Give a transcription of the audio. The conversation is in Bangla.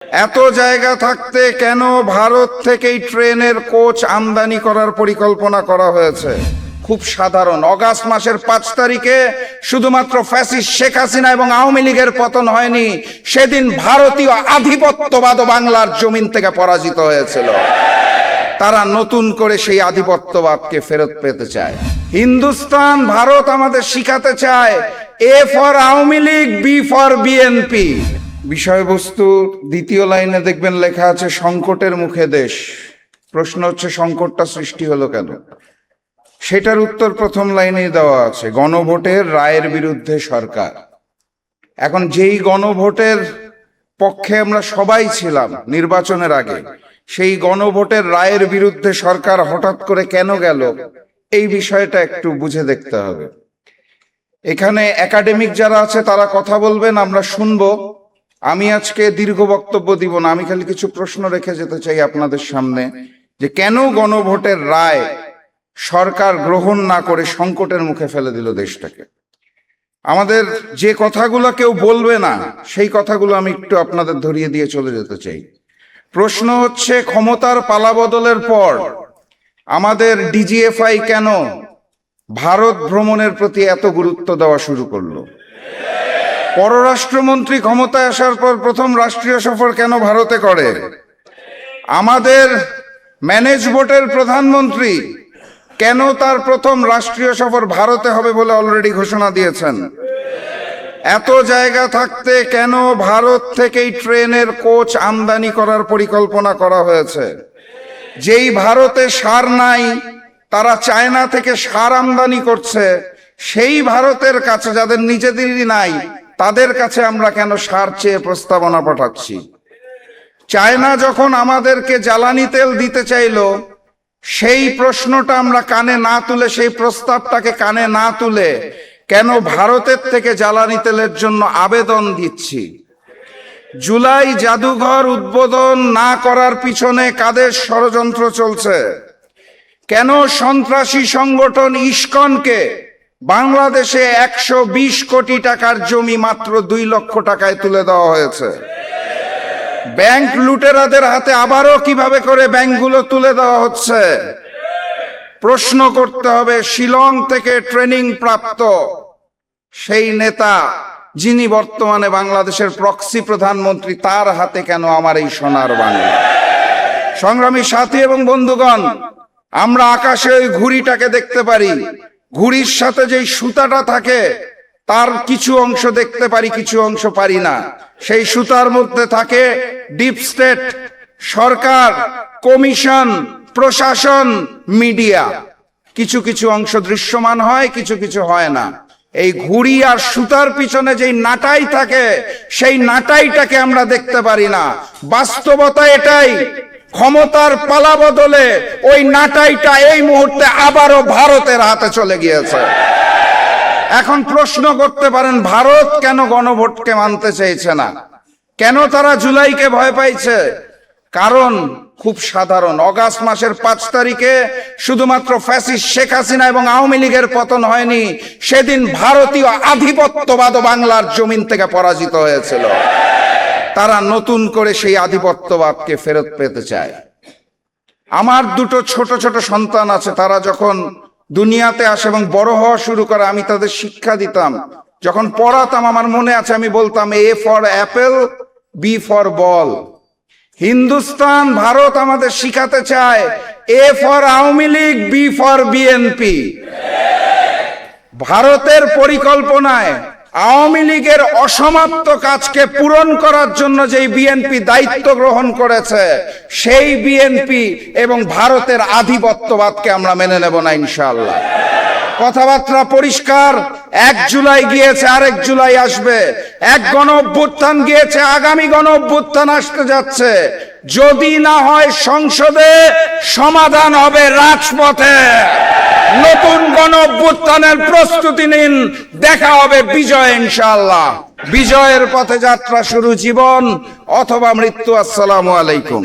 এত জায়গা থাকতে কেন ভারত থেকেই ট্রেনের কোচ আমদানি করার পরিকল্পনা করা হয়েছে? খুব সাধারণ। অগাস্ট মাসের 5 তারিখে শুধুমাত্র ফ্যাসিস্ট শেখ হাসিনা এবং আওয়ামী লীগের পতন হয়নি, সেদিন ভারতীয় আধিপত্যবাদ বাংলার জমিন থেকে পরাজিত হয়েছিল। তারা নতুন করে সেই আধিপত্যবাদকে ফেরত পেতে চায়। হিন্দুস্তান, ভারত আমাদের শিখাতে চায় A for Awami League, B for BNP. বিষয়বস্তু দ্বিতীয় লাইনে দেখবেন লেখা আছে সংকটের মুখে দেশ। প্রশ্ন হচ্ছে সংকটটা সৃষ্টি হলো কেন? সেটার উত্তর প্রথম লাইনেই দেওয়া আছে, গণভোটের রায়ের বিরুদ্ধে সরকার। এখন যেই গণভোটের পক্ষে আমরা সবাই ছিলাম নির্বাচনের আগে, সেই গণভোটের রায়ের বিরুদ্ধে সরকার হঠাৎ করে কেন গেল, এই বিষয়টা একটু বুঝে দেখতে হবে। এখানে একাডেমিক যারা আছে তারা কথা বলবেন, আমরা শুনবো। আমি আজকে দীর্ঘ বক্তব্য দিব না, আমি খালি কিছু প্রশ্ন রেখে যেতে চাই আপনাদের সামনে, যে কেন গণভোটের রায় সরকার গ্রহণ না করে সংকটের মুখে ফেলে দিল দেশটাকে। আমাদের যে কথাগুলো কেউ বলবে না, সেই কথাগুলো আমি একটু আপনাদের ধরিয়ে দিয়ে চলে যেতে চাই। প্রশ্ন হচ্ছে, ক্ষমতার পালাবদলের পর আমাদের ডিজিএফআই কেন ভারত ভ্রমণের প্রতি এত গুরুত্ব দেওয়া শুরু করলো? পররাষ্ট্রমন্ত্রী ক্ষমতায় আসার পর প্রথম রাষ্ট্রীয় সফর কেন ভারতে করে? আমাদের ম্যানেজ বোর্ডের প্রধানমন্ত্রী কেন তার প্রথম রাষ্ট্রীয় সফর ভারতে হবে বলে অলরেডি ঘোষণা দিয়েছেন? এত জায়গা থাকতে কেন ভারত থেকেই ট্রেনের কোচ আমদানি করার পরিকল্পনা করা হয়েছে? যেই ভারতে সার নাই, তারা চায়না থেকে সার আমদানি করছে। সেই ভারতের কাছে, যাদের নিজেদেরই নাই, তাদের কাছে আমরা কেন সার চেয়ে প্রস্তাবনা পাঠাচ্ছি? চায়না যখন আমাদেরকে জ্বালানি তেল দিতে চাইলো, সেই প্রশ্নটা আমরা কানে না তুলে, সেই প্রস্তাবটাকে কানে না তুলে কেন ভারতের থেকে জ্বালানি তেলের জন্য আবেদন দিচ্ছি? জুলাই জাদুঘর উদ্বোধন না করার পিছনে কাদের ষড়যন্ত্র চলছে? কেন সন্ত্রাসী সংগঠন ইস্কনকে বাংলাদেশে 120 কোটি টাকার জমি মাত্র 2 লক্ষ টাকায় তুলে দেওয়া হয়েছে? ব্যাংক লুটেরাদের হাতে আবারও কিভাবে করে ব্যাংকগুলো তুলে দেওয়া হচ্ছে? প্রশ্ন করতে হবে, শিলং থেকে ট্রেনিং প্রাপ্ত সেই নেতা, যিনি বর্তমানে বাংলাদেশের প্রক্সি প্রধানমন্ত্রী, তার হাতে কেন আমার এই সোনার বাংলা? সংগ্রামী সাথী এবং বন্ধুগণ, আমরা আকাশে ওই ঘুড়িটাকে দেখতে পারি। ঘুড়ির সাথে যেই সুতাটা থাকে, তার কিছু অংশ দেখতে পারি, কিছু অংশ পারি না। সেই সুতার মধ্যে থাকে ডিপ স্টেট, সরকার, কমিশন, প্রশাসন, মিডিয়া। কিছু কিছু অংশ দৃশ্যমান হয়, কিছু কিছু হয় না। এই ঘুড়ি আর সুতার পিছনে যেই নাটাই থাকে, সেই নাটাইটাকে আমরা দেখতে পারি না। বাস্তবতা এটাই, ক্ষমতার পালা বদলে ওই নাটাইটা এই মুহূর্তে আবারও ভারতের হাতে চলে গিয়েছে। এখন প্রশ্ন করতে পারেন, ভারত কেন গণভোটকে মানতে চাইছে না? কেন তারা জুলাইকে ভয় পাইছে? কারণ খুব সাধারণ। অগাস্ট মাসের 5 তারিখে শুধুমাত্র ফ্যাসিস্ট শেখ হাসিনা এবং আওয়ামী লীগের পতন হয়নি, সেদিন ভারতীয় আধিপত্যবাদ বাংলার জমিন থেকে পরাজিত হয়েছিল। তারা নতুন করে সেই আধিপত্যবাদকে ফেরত পেতে চায়। আমার 2 ছোট ছোট সন্তান আছে, তারা যখন দুনিয়াতে আসে এবং বড় হওয়া শুরু করে, আমি তাদের শিক্ষা দিতাম। যখন পড়াতাম, আমার মনে আছে আমি বলতাম, A for apple, B for ball. Hindustan, Bharat আমাদের শিখাতে চায় A for Awami League, B for BNP. ভারতের পরিকল্পনায় আওয়ামী লীগের অসমাপ্ত কাজকে পূরণ করার জন্য যেই বিএনপি দায়িত্ব গ্রহণ করেছে, সেই বিএনপি এবং ভারতের আধিপত্যবাদকে আমরা মেনে নেব না ইনশাআল্লাহ। কথাবার্তা পরিষ্কার। 1 জুলাই গিয়েছে, আরেক জুলাই আসবে। এক গণ অভ্যুত্থান গিয়েছে, আগামী গণ অভ্যুত্থান আসতে যাচ্ছে। যদি না হয় সংসদে, সমাধান হবে রাজপথে। নতুন গণ অভ্যুত্থানের প্রস্তুতি নিন, দেখা হবে বিজয় ইনশাআল্লাহ। বিজয়ের পথে যাত্রা শুরু, জীবন অথবা মৃত্যু। আসসালামু আলাইকুম।